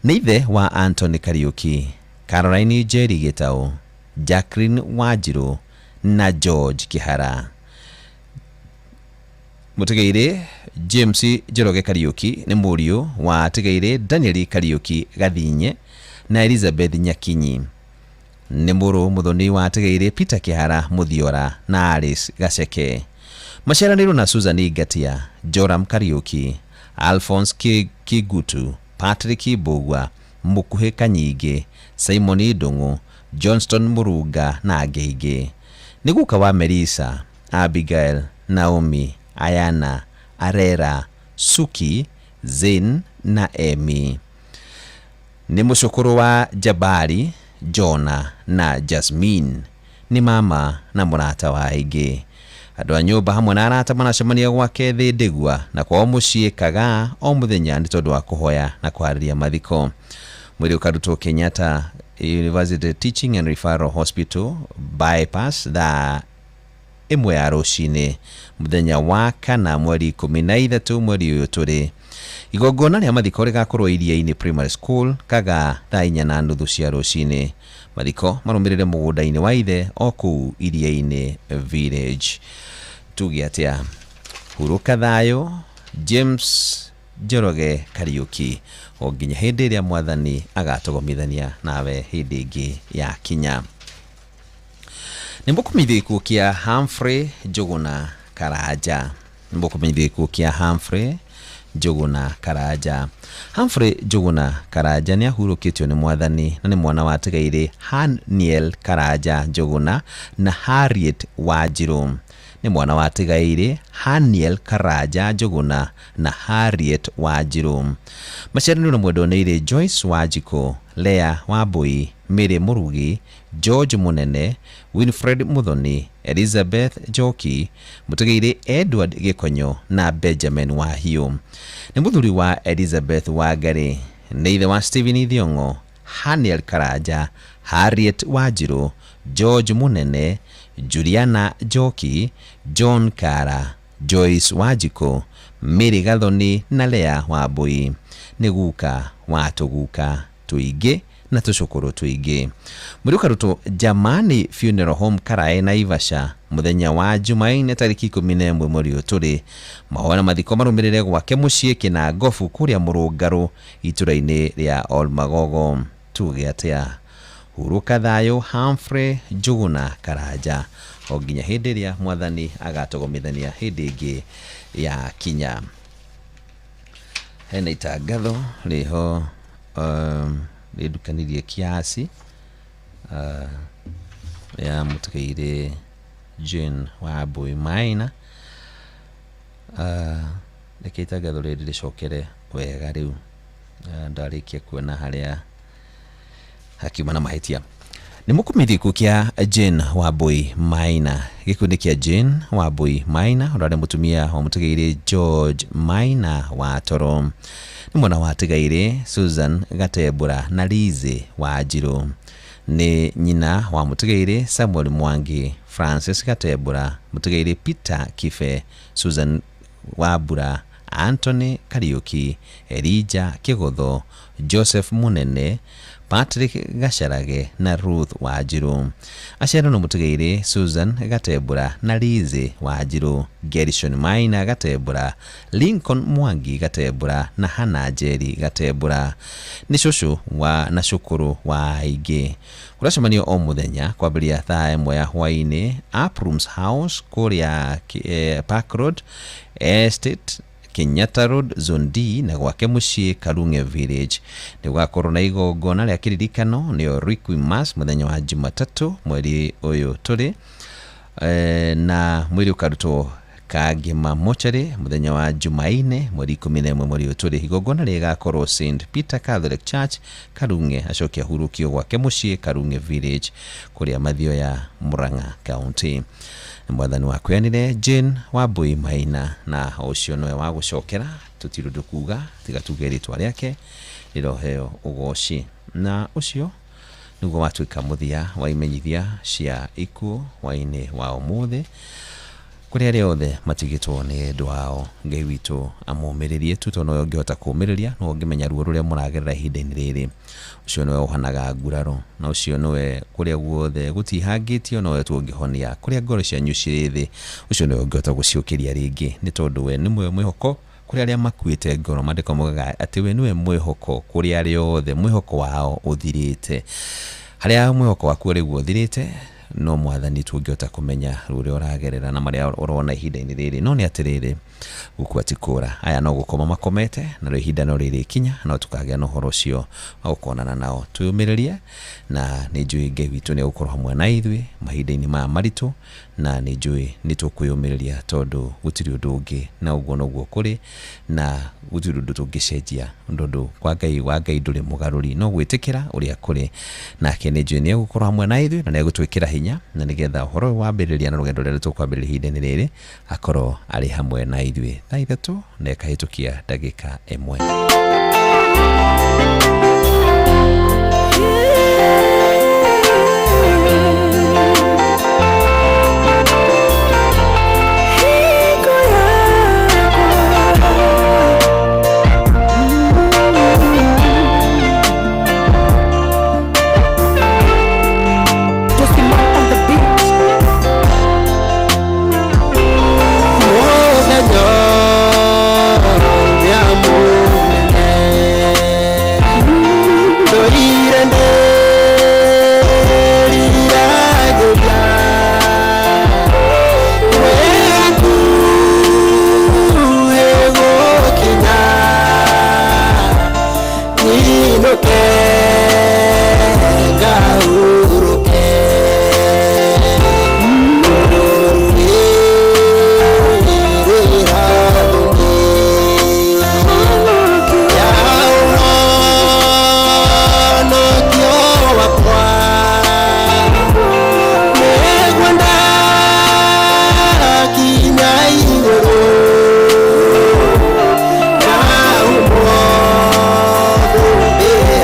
nĩ ithe wa Anthony Kariuki, Caroline Njeri Gitau, Jacqueline Wanjiru na George Kihara. Mũtigaire James Njoroge Kariuki nĩ mũriũ wa tigaire Daniel Kariuki Gathinye na Elizabeth Nyakinyi. Nĩ mũrũ mũthoni wa tigaire Peter Kihara Muthiora na Alice Gaceke. Maciaranĩirwo na Susan Gatia, Joram Kariuki, Alphonse Kigutu, Patrick Bogwa, Mukuhe Kanyige, Simon Ndungu, Johnston Murunga na angĩ. Nĩ guka wa Melissa, Abigail, Naomi, Ayana, Arera, Suki, Zain na Emi. Nĩ mũcũkũrũ wa Jabari, Jona na Jasmine. Nĩ mama na mũrata wa aingĩ. Andũ a nyũmba hamwe na arata manacemania gwake thĩ Ndĩgwa na kwao mũciĩ Kagaa o mũthenya nĩ tondũ wa kũhoya na kũharĩria mathiko. Mwĩrĩ ũkarutwo Kenyatta University Teaching and Referral Hospital bypass thaa 1 ya rũcinĩ mũthenya wa kana mweri 13 mweri ũyũ tũrĩ. Igongona rĩa mathiko rĩgakorwo Iria-inĩ Primary School Kagaa thaa 4:30 cia rũcinĩ. Mathiko marũmĩrĩre mũgũnda-inĩ wa ithe o kũu Iria-inĩ Village. Tuge atĩa huruka thayũ James Njoroge Kariuki o nginya hĩndĩ ĩrĩa mwathani agatũgomithania nawe hĩndĩ ĩngĩ ya kinya. Nĩ mũkũmenyithia gĩkuũ kĩa Humphrey Njũgũna Karanja. Nĩ mũkũmenyithia gĩkuũ kĩa Humphrey Njũgũna Karanja. Humphrey Njũgũna Karanja nĩ ahurũkĩtio nĩ mwathani na nĩ mwana wa tigaire Haniel Karanja Njũgũna na Harriet Wanjiru. Nĩ mwana wa tigaire Haniel Karanja Njũgũna na Harriet Wanjiru. Maciaranĩirwo na mwendwa nĩ Joyce Wanjiku, Lea Wambui, Mary Murugi, George Munene, Winfred Muthoni, Elizabeth Njoki, mũtigaire Edward Gikonyo na Benjamin Wahiũ. Nĩ mũthuri wa Elizabeth Wangari. Nĩ ithe wa Stephen Thiongo, Haniel Karanja, Harriet Wanjiru, George Munene, Juliana Njoki, John Kara, Joyce Wanjiku, Mary Gathoni na Lea Wambui. Nĩ guka wa tũguka tũingĩ na tũcũkũrũ tũingĩ. Mwĩrĩ ũkarutwo Jamani Funeral Home Karae Naivasha mũthenya wa Jumaine tarĩki 11 mweri ũyũ tũrĩ. Mahoya na mathiko marũmĩrĩre gwake mũciĩ Kĩnangobu kũrĩa Mũrũngarũ itũra-inĩ rĩa Olmagogo. Tuge atĩa huruka thayũ Humphrey Njũgũna Karanja o nginya hĩndĩ ĩrĩa mwathani agatũgomithania hĩndĩ ĩngĩ ya kinya. Hena itangatho rĩho rĩndukanirie kiasi ya mũtigaire Jane Wambui Maina. Reke itangatho rĩrĩ rĩcokere wega rĩu ndarĩkia kuona harĩa hakiuma na mahĩtia. Nĩ mũkũmenyithia gĩkuũ kĩa Jane Wambui Maina. Gĩkundi kĩa Jane Wambui Maina ũrarĩ mũtumia wa mũtigaire George Maina wa Toro. Nĩ mwana wa tigaire Susan Gatebura na Lize Wanjiru. Nĩ nyina wa mũtigaire Samuel Mwangi, Francis Gatebura, mũtigaire Peter Kife, Susan Wambura, Anthony Kariuki, Elijah Kĩgũthũ, Joseph Munene, Patrick Gacarage na Ruth Wanjiru. Aciaranĩirwo mũtigaire Susan Gatebura na Lize Wanjiru, Gershon Maina Gatebura, Lincoln Mwangi Gatebura na Hannah Njeri Gatebura. Nĩ cũcũ na cũkũrũ wa aingĩ. Ũracemanio o mũthenya kwambĩrĩria thaa 1 ya hwaĩ-inĩ Aprooms House kũrĩa Park Road Estate Kenyatta Road Zone D na gwake mũciĩ Karunge Village. Nĩ gũgakorwo na igongona rĩa kĩririkano nĩyo Requiem Mass mũthenya wa Jumatatũ mweri ũyũ tũrĩ. Na mwĩrĩ ũkarutwo Kangema Mochari mũthenya wa Jumaine mweri 11 mweri ũyũ tũrĩ. Igongona rĩgakorwo St Peter Catholic Church Karunge, acokia hurukio gwake mũciĩ Karunge Village kũrĩa Mathioya, Murang'a County. Mwathani wa kweanire Jane Wambui Maina na ũcio nowe wa gũcokera tũtirũndũ kuga tiga tuge rĩtwa rĩake rĩroheo ũgoci. Na ũcio nĩguo watuĩka mũthia wa imenyithia cia ikuũ hwaĩ-inĩ wa ũmũthĩ. kuria riothe matigitwo ni ndwao Ngai witu amumiririe tuto no ngihota kumiriria no ngimenya ruo ruria muragerera ihinda-ini riri ucio niwe uhanaga nguraro na ucio niwe kuria guothe gutihangitio no tungĩhonia kuria ngoro cianyu cirĩ thĩ ucio niwe ngihota guciukiria ringi ni tondu we ni mwihoko kuria aria makuite ngoro mandiko mogaga ati we niwe mwihoko kuria riothe mwihoko wao uthirite haria mwihoko waku riu uthirite no mwathani tungĩhota kumenya ruria uragerera na maria urona ihinda-ini riri no ni atiriri gukua tikura aya no gukoma makomete na ihinda no riri kinya no tukagĩa na uhoro ucio wa gukonana nao tuyumiririe na ni njui Ngai witu ni gukorwo hamwe na ithuĩ mahinda-ini ma maritu na ni njui ni tukuyumiriria tondu gutiri undu ungi na uguo noguo kuri na gutiri undu tungĩcenjia ndundu kwa Ngai nduri mugaruri no gwitikira uria kuri nake ni njui ni gukorwo hamwe na ithuĩ na ni gutwikira hinya na nigetha uhoro wambiriria na rugendo rũrĩa tukwambĩrĩria ihinda-ini riri akorwo ari hamwe na ithuĩ thaa ithatu na ikahĩtũkia ndagĩka ĩmwe.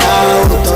Auto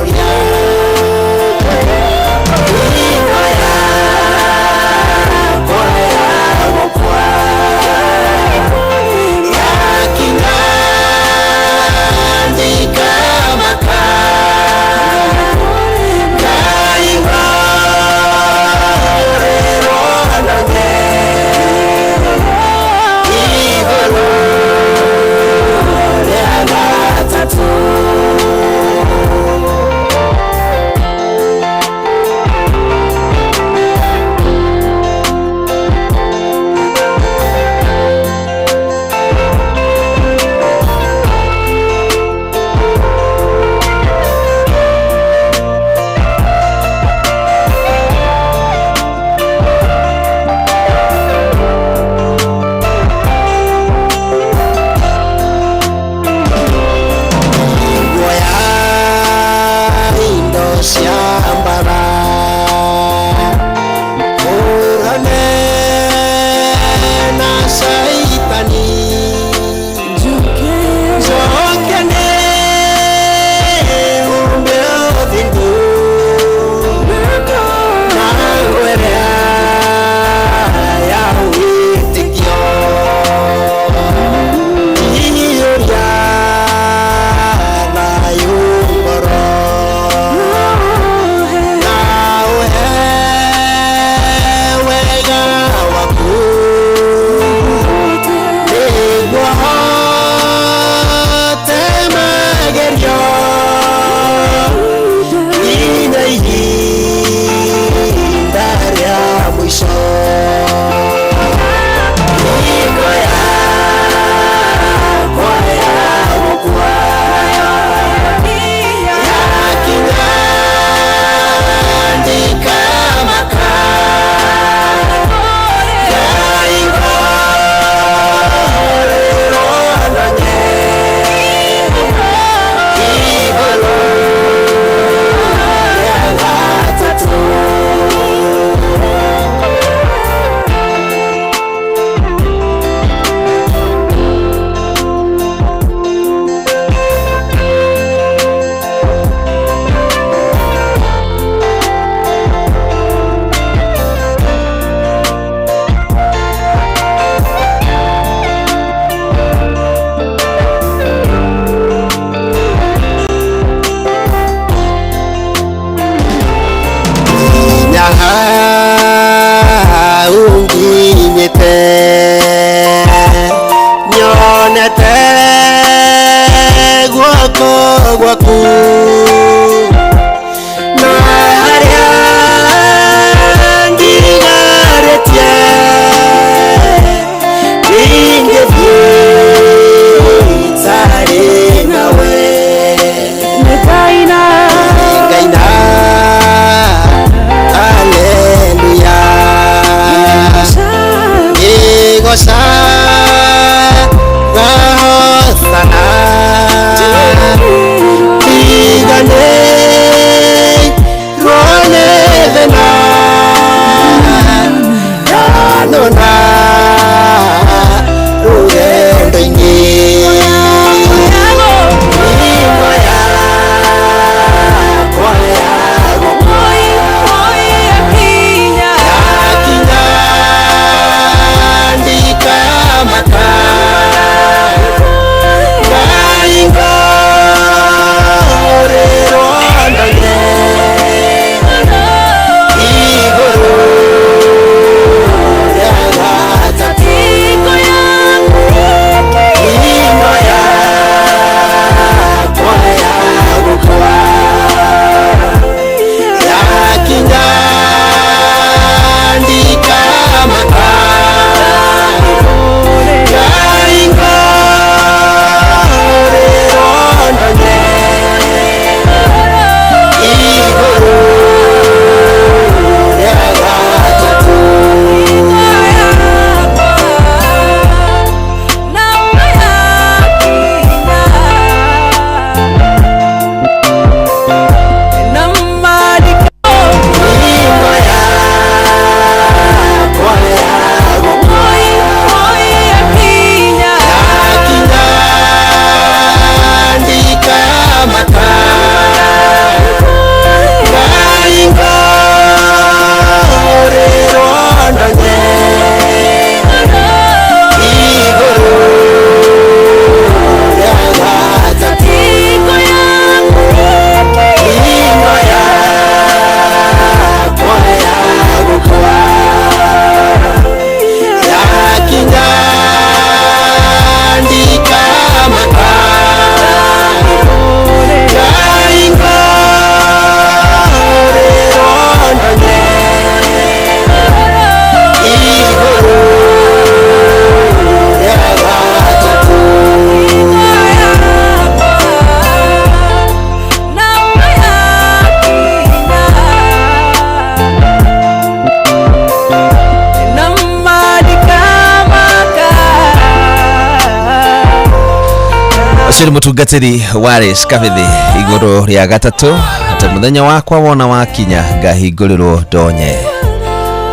Ashiri mutungatiri Wallace Kabithi iguru ria gatatu ate muthenya wakwa wona wakinya ngahingũrĩrwo ndonye.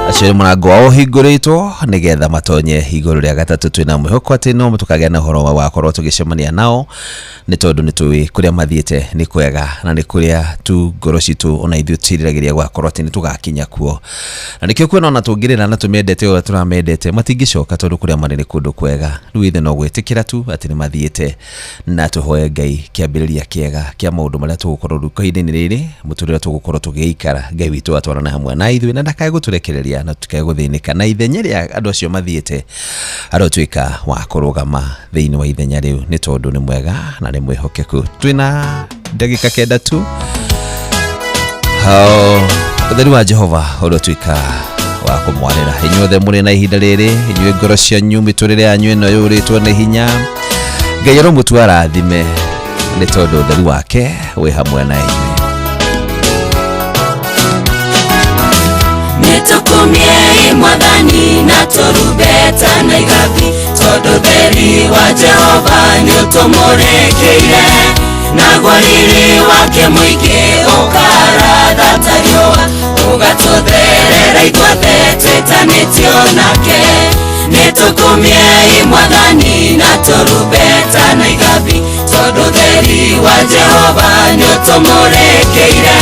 Ashiri mũrango wao hingũrĩtwo nigetha matonye iguru ria gatatu twina mwĩhoko ati no mutukagĩa na ũhoro wa korwo tũgĩcemania nao nĩ tondũ nĩ tũĩ kũrĩa mathiĩte nĩ kwega na nĩ kũrĩa tu ngoro citũ ona ithuĩ tũtiragĩria gwakorwo ati nĩ tũgakinya kuo. Na nĩkĩo kwĩna ona tũngĩrĩra na tũmendete o tũramendete matingĩcoka tondũ kũrĩa marĩ nĩ kũndũ kwega. Rĩu ithe no gwĩtĩkĩra tu ati nĩ mathiĩte na tũhoe Ngai kĩambĩrĩria kĩega kĩa maũndũ marĩa tũgũkorwo rũka-inĩ rĩrĩ mũtũrĩre tũgũkorwo tũgĩikara. Ngai witũ atwarana hamwe na ithuĩ na ndakae gũtũrekereria na tukae gũthĩnĩka na ithenya rĩa andũ acio mathiĩte arotwĩka wa kũrũgama thĩinĩ wa ithenya rĩu nĩ tondũ nĩ mwega na nĩ mwĩhokeku. Twĩna ndagĩka kenda tu ũtheri wa Jehova ũrotwĩka wa kũmwarĩra inyuothe mũrĩ na ihinda rĩrĩ, inyuĩ ngoro cianyu mĩtũrĩre yanyu ĩno yũrĩtwo nĩ hinya. Ngai aromũtwara thime nĩ tondũ ũtheri wake wĩ hamwe na inyuĩ. Nitukumie mwathani na turubeta na igathi tondũ theri wa Jehova nĩ ũtũmũrĩkĩire na gwariri wake mũingĩ ũkaratha ta riũa ũgatũtherera ithuothe twĩtanĩtio nake. Nitukumie mwathani na turubeta na igathi tondũ theri wa Jehova nĩ ũtũmũrĩkĩire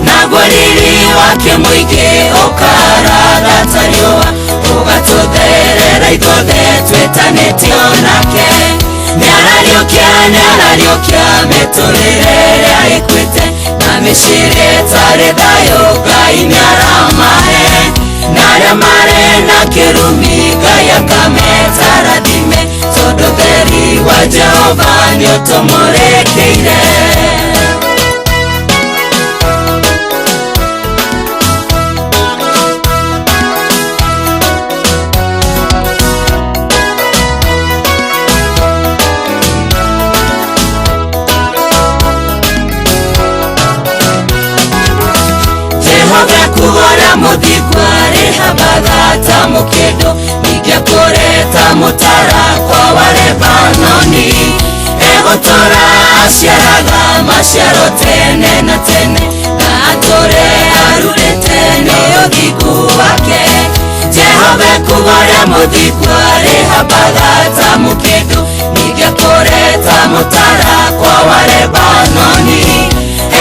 na gwariri wake mũingĩ ũkaratha ta riũa ũgatũtherera ithuothe twĩtanĩtio nake. Nĩarariũkia mĩtũrĩre ĩrĩa ĩkuĩte na mĩciĩ ĩtarĩ thayũ Ngai nĩaramahe na arĩa marĩ na kĩrumi Ngai akameta rathime tondũ theri wa Jehova nĩ ũtũmũrĩkĩire. Kuhora muthikwa rehabaga ta mũkĩndũ ningĩ kũreta mũtara kwa Lebanoni egũtũra aciaraga maciaro tene na tene na atũre arurĩte nĩ ũthingu wake. Jehova kuhora muthikwa rehabaga ta mũkĩndũ ningĩ kũreta mũtara kwa Lebanoni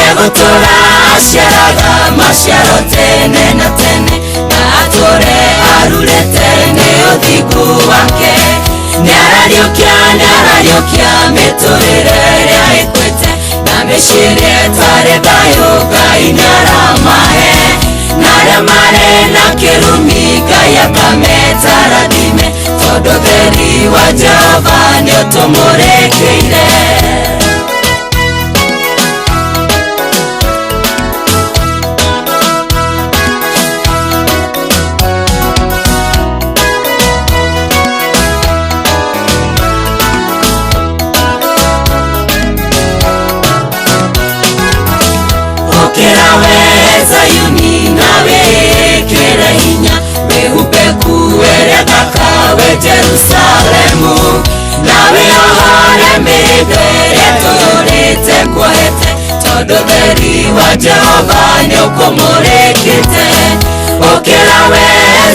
egũtũra aciaraga maciaro tene na tene na atũre arurĩte nĩ ũthingu wake. Nĩarariũkia mĩtũrĩre ĩrĩa ĩkuĩte na mĩciĩ ĩtarĩ thayũ Ngai nĩaramahe na arĩa marĩ na kĩrumi Ngai akameta rathime tondũ theri wa Jehova nĩ ũtũmũrĩkĩire. Zayuni nawe kere hinya wehumbe kuere thakawe Jerusalemu nawe ohore mĩhĩnga tũrĩte kuohete tondũ theri wa Jehova nĩ ũkũmũrĩkĩte. Ũkĩra we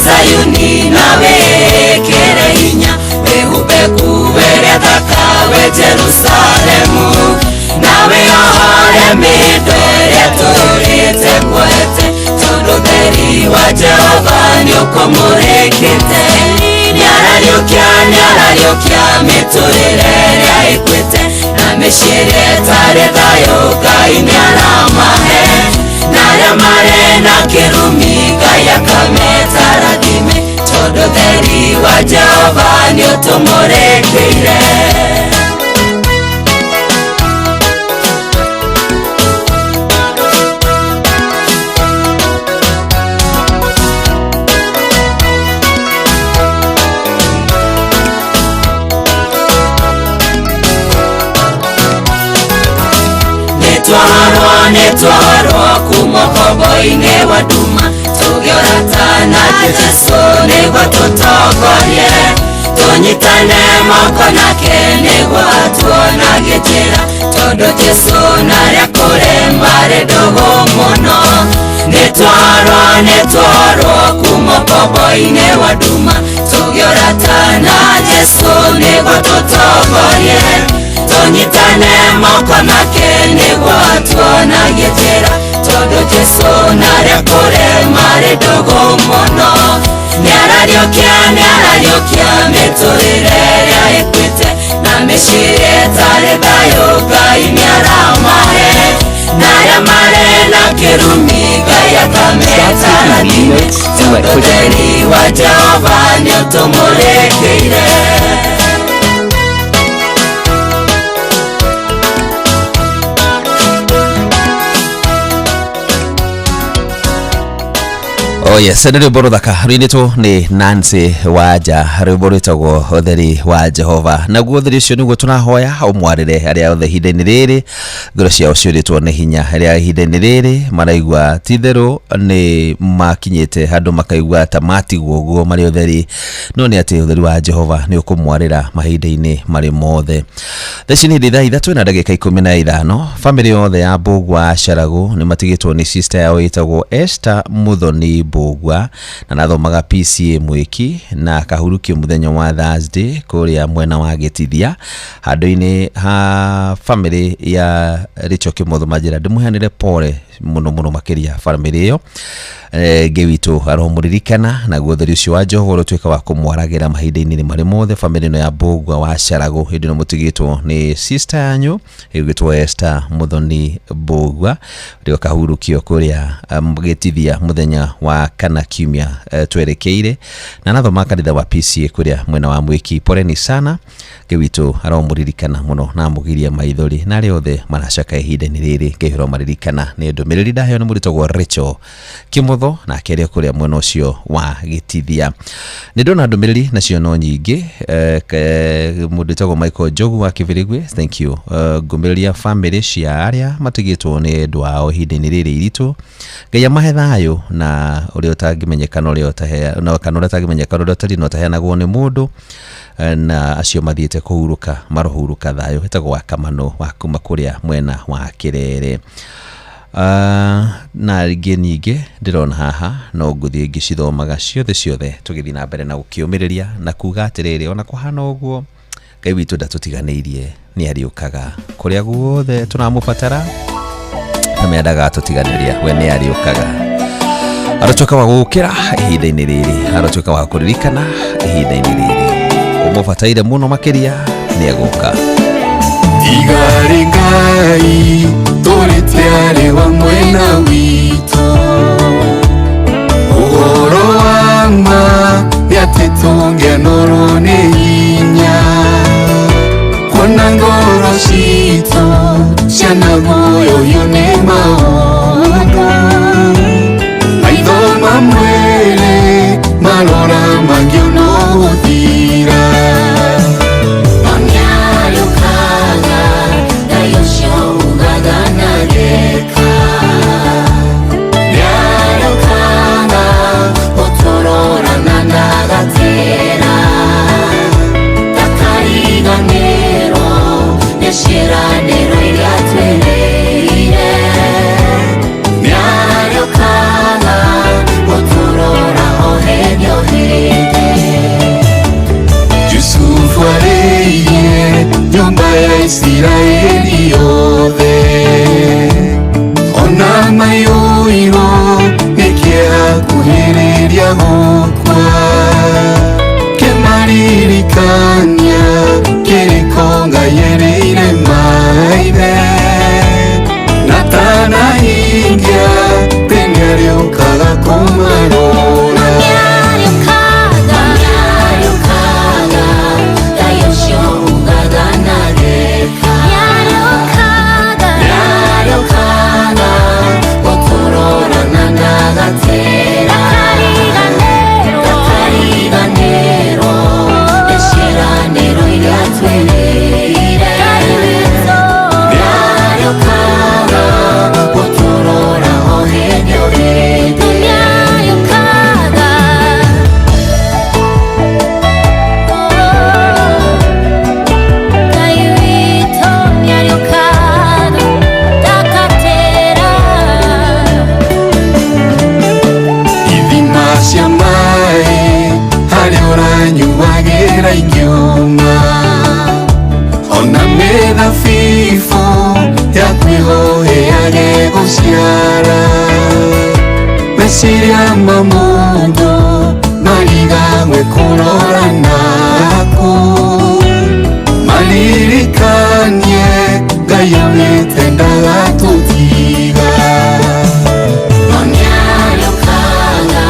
Zayuni nawe kere hinya wehumbe kuere thakawe Jerusalemu nawe ohore mĩhĩnga tũrĩte kuohete tondũ theri wa Jehova nĩ ũkũmũrĩkĩte. Nĩarariũkia mĩtũrĩre ĩrĩa ĩkuĩte na mĩciĩ ĩtarĩ thayũ Ngai nĩaramahe na arĩa marĩ na kĩrumi Ngai akameta rathime tondũ theri wa Jehova nĩ ũtũmũrĩkĩire. Nĩtwarwo kuma ũkombo-inĩ wa nduma tũgĩorata na Jesũ nĩguo tũtongorie tũnyitane moko nake nĩguo tuonagĩtĩra tondũ Jesũ narĩa kũremba rĩ ndũgũ mũno nĩtwarwo kuma ũkombo-inĩ wa nduma tũgĩũratana Jesũ nĩguo tũtongorie tũnyitane moko nake nĩguo tuonagĩtĩra tondũ Jesũ narĩa kũremba rĩ ndũgũ mũno nĩarariũkia mĩtũrĩre ĩrĩa ĩkuĩte na mĩciĩ ĩtarĩ thayũ Ngai nĩaramahe na arĩa marĩ na kĩrumi Ngai akametaranĩre tondũ ũtheri wa Jehova nĩũtũmũrĩkĩire. Oh yes, nĩ rwĩmbo rũthaka rũinĩtwo nĩ Nancy Wanja, rwĩmbo rwĩtagwo ũtheri wa Jehova. Naguo ũtheri ũcio nĩguo tũnahoya ũmwarĩre arĩa othe ihinda-inĩ rĩrĩ ngoro ciao ciũrĩtwo nĩ hinya, arĩa ihinda-inĩ rĩrĩ maraigua ti therũ nĩ makinyĩte handũ makaigua ta matigwo ũguo marĩ ũtheri, no nĩ atĩ ũtheri wa Jehova nĩ ũkũmwarĩra mahinda-inĩ marĩ mothe. Theci nĩ thaa 3:15. Famĩlĩ yothe ya Mbũgua Acharagũ nĩ matigĩtwo nĩ sister yao ĩtagwo Esther Muthoni Mbũgua na nathomaga PCA Mwĩki na akahurukio mũthenya wa Thursday kũrĩa mwena wa Gĩtithia handũ-inĩ ha famĩlĩ ya Rachel Kĩmotho Manjĩra. Ndĩmũheanĩre pole mũno makĩria famĩlĩ ĩyo. Ngai witũ aromũririkana naguo ũtheri ũcio wa Jehova ũtuĩka wa kũmwaragĩra mahinda-inĩ marĩ mothe. Famĩlĩ ĩno ya Mbũgua wa Acharagũ hĩndĩ ĩno mũtigĩtwo nĩ sister yanyu ĩgwĩtwo Esther Muthoni Mbũgua rĩo kahurukio kũrĩa Gĩtithia mũthenya wa kana kiumia twerekeire na nathoma kanitha wa PCA kũrĩa mwena wa Mwĩki. Poleni sana, Ngai witũ aromũririkana mũno na amũgirie maithori na arĩa othe maracaka ihinda-inĩ rĩrĩ Ngai aromaririkana. Nĩ ndũmĩrĩri ndaheo nĩ mũritagwo Rachel Kĩmotho na akĩaria kũrĩa mwena ũcio wa Gĩtithia. Nĩ ndona ndũmĩrĩri nacio no nyingĩ. Mũndũ wĩtagwo Michael Njogu wa Kĩbĩrĩgwe, thank you. Ngũmĩrĩria famĩlĩ cia arĩa matigĩtwo nĩ endwa ao ihinda-inĩ rĩrĩ iritũ, Ngai amahe thayũ na ũrĩa ũtangĩmenyekana ũrĩa ũtarĩ na ũtaheanagwo nĩ mũndũ na acio mathiĩte kũhurũka marohurũka thayũ. Hetagwo wa Kamano wa kuma kũrĩa mwena wa Kĩrere. Na nyingĩ ndĩrona haha no ngũthiĩ ngĩcithomaga ciothe tũgĩthiĩ na mbere na gũkĩũmĩrĩria na kuga atĩrĩrĩ ona kũhana ũguo Ngai witũ ndatũtiganĩirie, nĩ ariũkaga kũrĩa guothe tũramũbatara na mendaga tũtiganĩria, we nĩ ariũkaga. Aratuĩka wa gũkĩra ihinda-inĩ rĩrĩ, aratuĩka wa kũririkana ihinda-inĩ rĩrĩ, ũmũbataire mũno makĩria nĩ agũka. Igari Ngai tũrĩte arĩ wa mwena witũ, ũhoro wa ma nĩ atĩ tũngĩanorwo nĩ hinya kuona ngoro citũ ciana guoyohio nĩ maũndũ, maitho mamwĩrĩ marora mangĩona gũthira. Ciranĩro iria twereire meciria ma mundu marigagwe kurora naku maririkanie Ngai aumĩte ndagatũtiga Noniarũkaga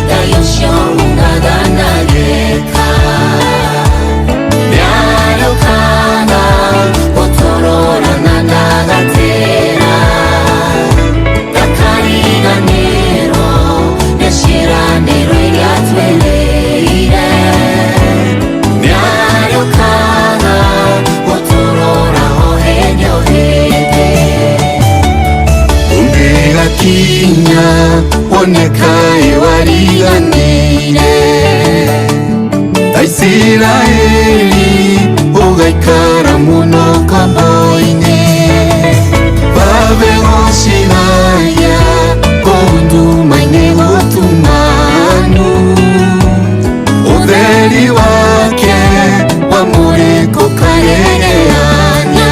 Ngai ũcio ũngaganagĩka Nĩarũkaga gũtũrora na ndagatĩra Ndakariganĩrwo nĩ ciĩranĩro iria twĩrĩire Nĩarũkaga gũtũrora o hĩndĩ o hĩndĩ Ũngĩgakinya wone Ngai wariganĩire ta Isiraeli ũgaikara mũno kombo-inĩ Babego cigaya kũu nduma-inĩ gũtumanu Ũtheri wake wamũrĩko karegeania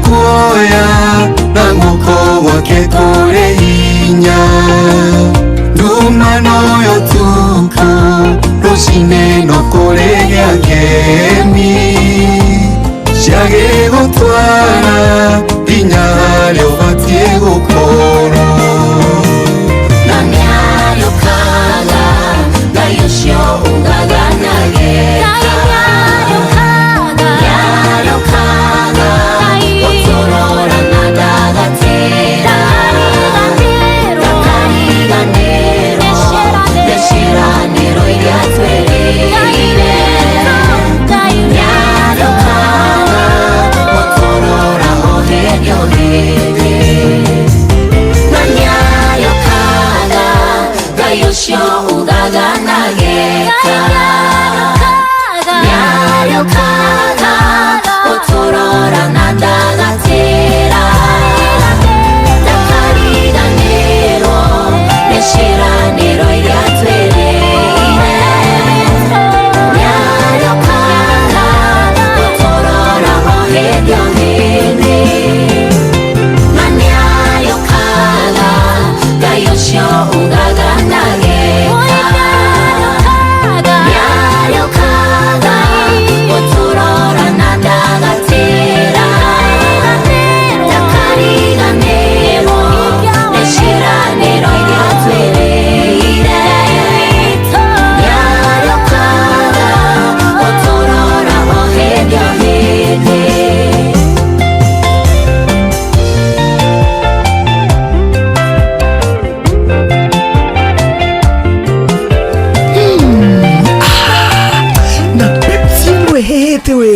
kuoya na guoko gwake kũrĩ hinya ndumano yo tuku rũcinĩ no kũrĩ gĩakeni ciagĩgũtwara nginya harĩa ũbatiĩ gũkorwo na nĩarũkaga Ngai ũcio ũngaganagĩka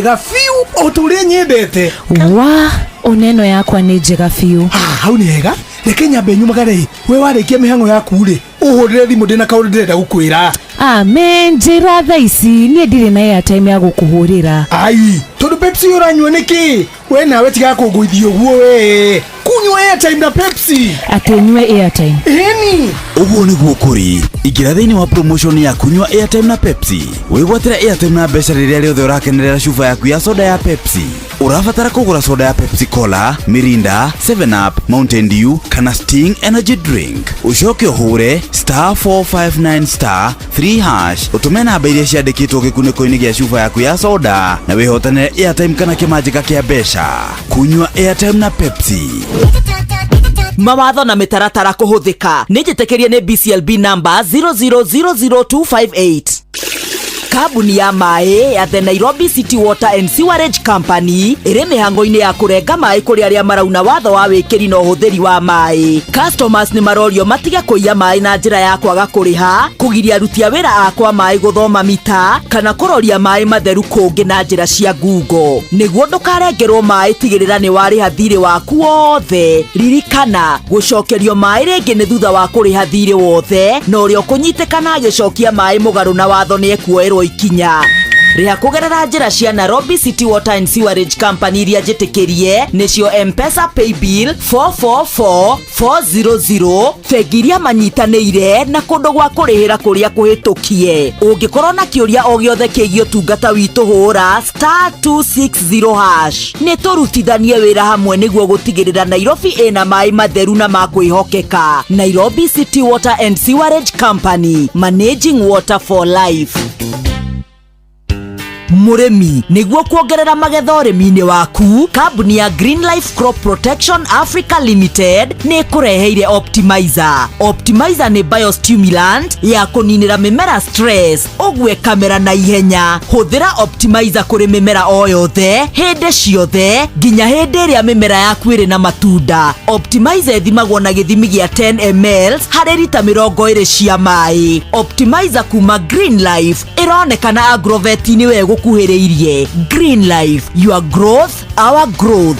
Gafiu otulie nyendete wa oneno yakwa ni njega fiu hau ni hega reke nyambe nyumagare we warikia mihango yaku ri uhurire thimu ndina kaundu ndirenda gukwira amen njira tha ici nie ndire na airtime ya gukuhurira ai tondu Pepsi uranywa niki we nawe tiga kunguithio guo we kunywa airtime na Pepsi atinywe airtime eni uguo niguo kuri ingira thiini wa promotion ya kunywa airtime na Pepsi wigwatira airtime na mbeca riria riothe urakenerera chufa yaku ya soda ya Pepsi urabatara kugura soda ya Pepsi Cola, Mirinda, 7 Up, Mountain Dew kana Sting energy drink ucoke uhure *459*3# utume namba iria ciandikitwo gikuniko-ini gia chufa yaku ya soda na wihotane airtime kana kimanjika kia mbeca kunywa airtime na Pepsi mawatho na mitaratara kuhuthika ni njitikirie ni BCLB number 0000258 kambuni ya maĩ ya The Nairobi City Water and Sewerage Company ĩrĩ mĩhango-inĩ ya kũrenga maĩ kũrĩ arĩa marauna watho wa wĩkĩri na ũhũthĩri wa maĩ. Customers nĩ marorio matige kũiya maĩ na njĩra ya kwaga kũrĩha, kũgiria aruti a wĩra akwa maĩ gũthoma mita, kana kũroria maĩ matheru kũngĩ na njĩra cia ngungo. Nĩguo ndũkarengerwo maĩ, tigĩrĩra nĩ warĩha thirĩ waku wothe. Ririkana gũcokerio maĩ rĩngĩ nĩ thutha wa kũrĩha thirĩ wothe, na ũrĩa ũkũnyitĩkana agĩcokia maĩ mũgarũ na watho nĩ ekuoerwo ikinya. Rĩha kũgerera njĩra cia Nairobi City Water and Sewerage Company iria njĩtĩkĩrie nĩcio M-Pesa Paybill 444400, bengi iria manyitanĩire na kũndũ gwa kũrĩhĩra kũrĩa kũhĩtũkie. Ũngĩkorwo na kĩũria o gĩothe kĩgiĩ ũtungata witũ hũra *260#. Nĩ tũrutithanie wĩra hamwe nĩguo gũtigĩrĩra Nairobi ĩna maĩ matheru na ma kwĩhokeka. Nairobi City Water and Sewerage Company, managing water for life. Mũrĩmi, nĩguo kuongerera magetha ũrĩmi-inĩ waku, kambuni ya Green Life Crop Protection Africa Limited nĩ ĩkũreheire Optimizer. Optimizer nĩ biostimulant ya kũninĩra mĩmera stress, ũguo ĩkamera na ihenya. Hũthĩra Optimizer kũrĩ mĩmera o yothe, hĩndĩ ciothe, nginya hĩndĩ ĩrĩa mĩmera yaku ĩrĩ na matunda. Optimizer ĩthimagwo na gĩthimi gĩa 10 ml harĩ lita 20 cia maĩ. Optimizer kuma Green Life ĩronekana Agrovet-inĩ wegũ kuhĩrĩirie. Green Life, your growth, our growth.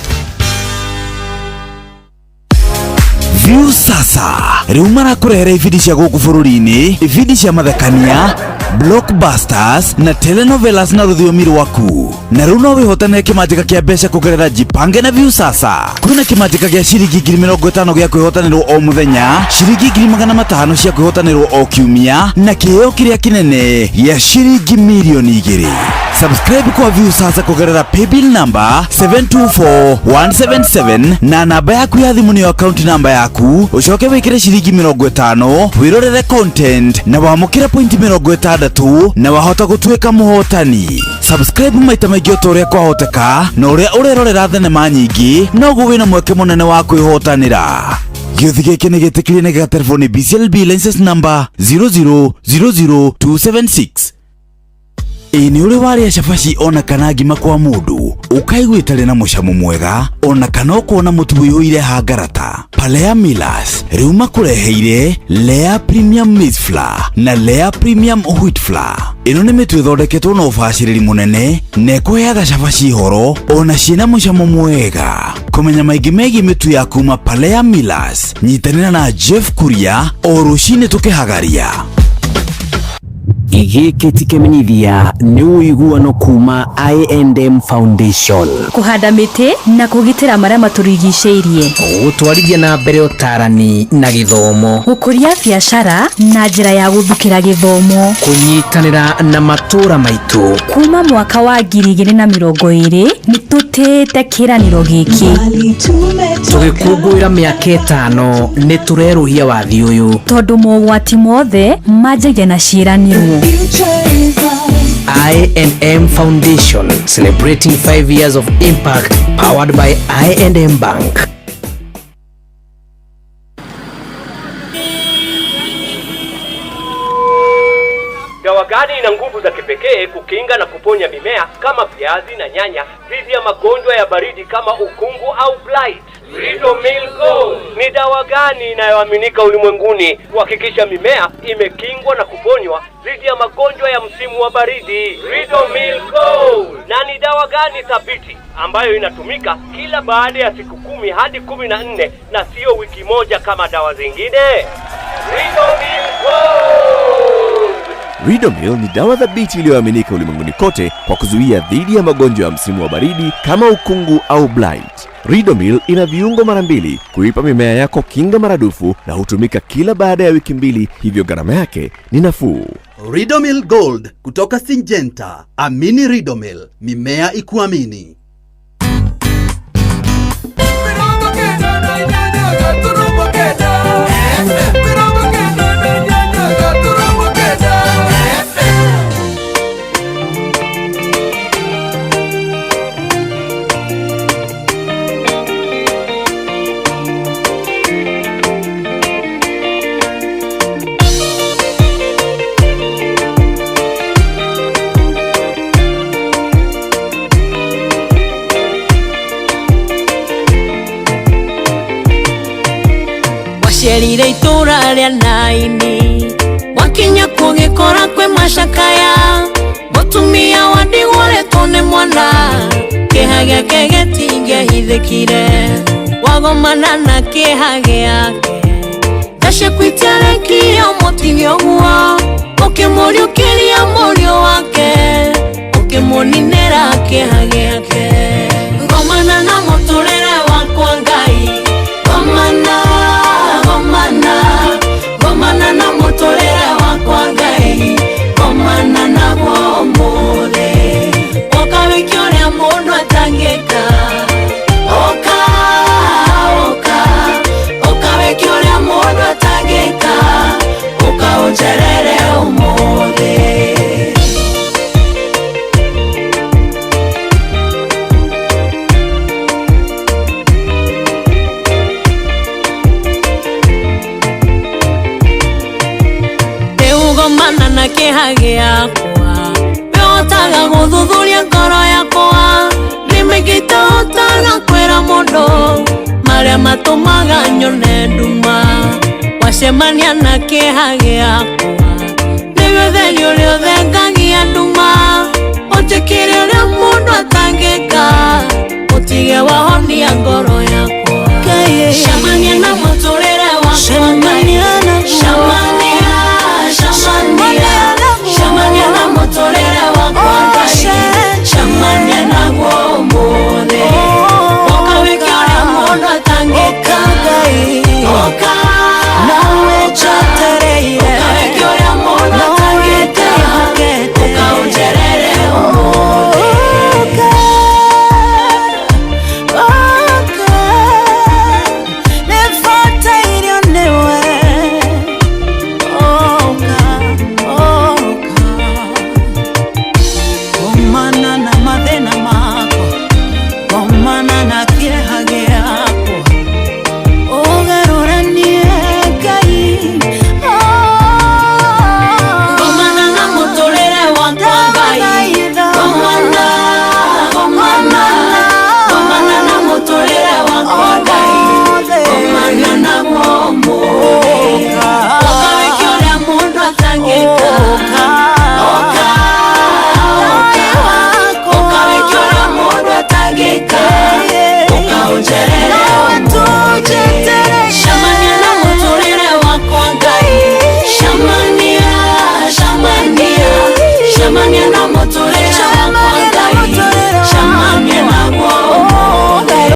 View sasa rĩu marakũrehera ibindi cia gũkũ bũrũri-inĩ, ibindi cia mathekania, blockbusters na telenovelas na rũthiomi rwaku. Na rĩu no wĩhotanĩre kĩmanjĩka kĩa mbeca kũgerera Jipange na View sasa. Kwĩna kĩmanjĩka gĩa ciringi 50,000 gĩa kwĩhotanĩrwo o mũthenya, ciringi 500,000 cia kwĩhotanĩrwo o kiumia, na kĩheo kĩrĩa kĩnene gĩa ciringi milioni 2. Subscribe kwa View sasa kũgerera paybill number 724177 na namba yaku ya thimũ nĩyo account number yaku, ucoke wĩkĩre ciringi 50 wĩrorere content na wamũkĩre point 60 na wahota gũtuĩka mũhotani. Subscribe maita maingĩ o ta ũrĩa kwahoteka, na ũrĩa ũrerorera thenema nyingĩ noguo wĩna mweke mũnene wa kwĩhotanĩra. Gĩothi gĩkĩ nĩ gĩtĩkĩrie na gĩgatelefoni BCLB license number 00276. Ini uri waria shafashi ona kana ngima kwa mundu ukaigua itarĩ na mucamo mwega, ona kana kuona mutu wĩhũire hangarata. Palea Millers rĩu makureheire Lea Premium Maize Flour na Lea Premium Wheat Flour. Ĩno nĩ mĩtu ĩthondeketwo na ũbacĩrĩri mũnene na ĩkũheaga shafashi horo ona ciĩna mucamo mwega. Kũmenya maingĩ megiĩ mĩtu ya kuma Palea Millers, nyitanĩra na Jeff Kuria o rũcinĩ tũkĩhagaria. Gĩkĩ ti kĩmenyithia nĩ ũiguano kuma I&M Foundation. Kũhanda mĩtĩ na kũgitĩra marĩa matũrigicĩirie. Gũtwarithia na mbere ũtarani na gĩthomo. Gũkũria biacara na njĩra ya gũthukĩra gĩthomo. Kũnyitanĩra na matũũra maitũ. Kuma mwaka wa 2020 nĩ tũtĩte kĩranĩro gĩkĩ. Tũgĩkũngũĩra mĩaka 5 nĩ tũrerũhia wathi ũyũ. Tondũ mogwati mothe manjagia na ciĩranĩro. I&M Foundation, celebrating 5 years of impact, powered by I&M Bank. Dawa gani ina nguvu za kipekee kukinga na kuponya mimea kama viazi na nyanya dhidi ya magonjwa ya baridi kama ukungu au blight? Ridomil Gold ni dawa gani inayoaminika ulimwenguni kuhakikisha mimea imekingwa na kuponywa dhidi ya magonjwa ya msimu wa baridi? Ridomil Gold. Na ni dawa gani thabiti ambayo inatumika kila baada ya siku 10 hadi 14 na sio wiki moja kama dawa zingine? Ridomil Gold. Ridomil ni dawa thabiti iliyoaminika ulimwenguni kote kwa kuzuia dhidi ya magonjwa ya msimu wa baridi kama ukungu au blight. Ridomil ina viungo mara 2 kuipa mimea yako kinga maradufu na hutumika kila baada ya wiki 2, hivyo gharama yake ni nafuu. Ridomil Gold kutoka Syngenta. Amini Ridomil, mimea ikuamini. wagerire itura ria Naini wakinya kugikora kwe macakaya mutumia wa ndigũrĩtwo nĩ mwana kĩeha gĩake gĩtingĩahithĩkire wagomana na kĩeha gĩake ndacekwitia rekio mũtige ũguo ũkĩmũriũkĩria mũriũ wake ũkĩmũninĩra kĩeha gĩake ngomana na mũtũrĩre wakwa Ngai ngomana ngomana ngomana na mũtũrĩre wakwa Ngai ngomana naguo ũmũthĩ ũkawĩkia ũrĩa mũndũ atangĩka ũkawĩkia ũrĩa mũndũ atangĩka ũkaũnjerere ũmũthĩ. Ngomana na kĩeha gĩakwa wehotaga gũthuthuria ngoro yakwa nĩmĩngĩtahotaga kwĩra mũndũ marĩa matũmaga nyone nduma wacemania na kĩeha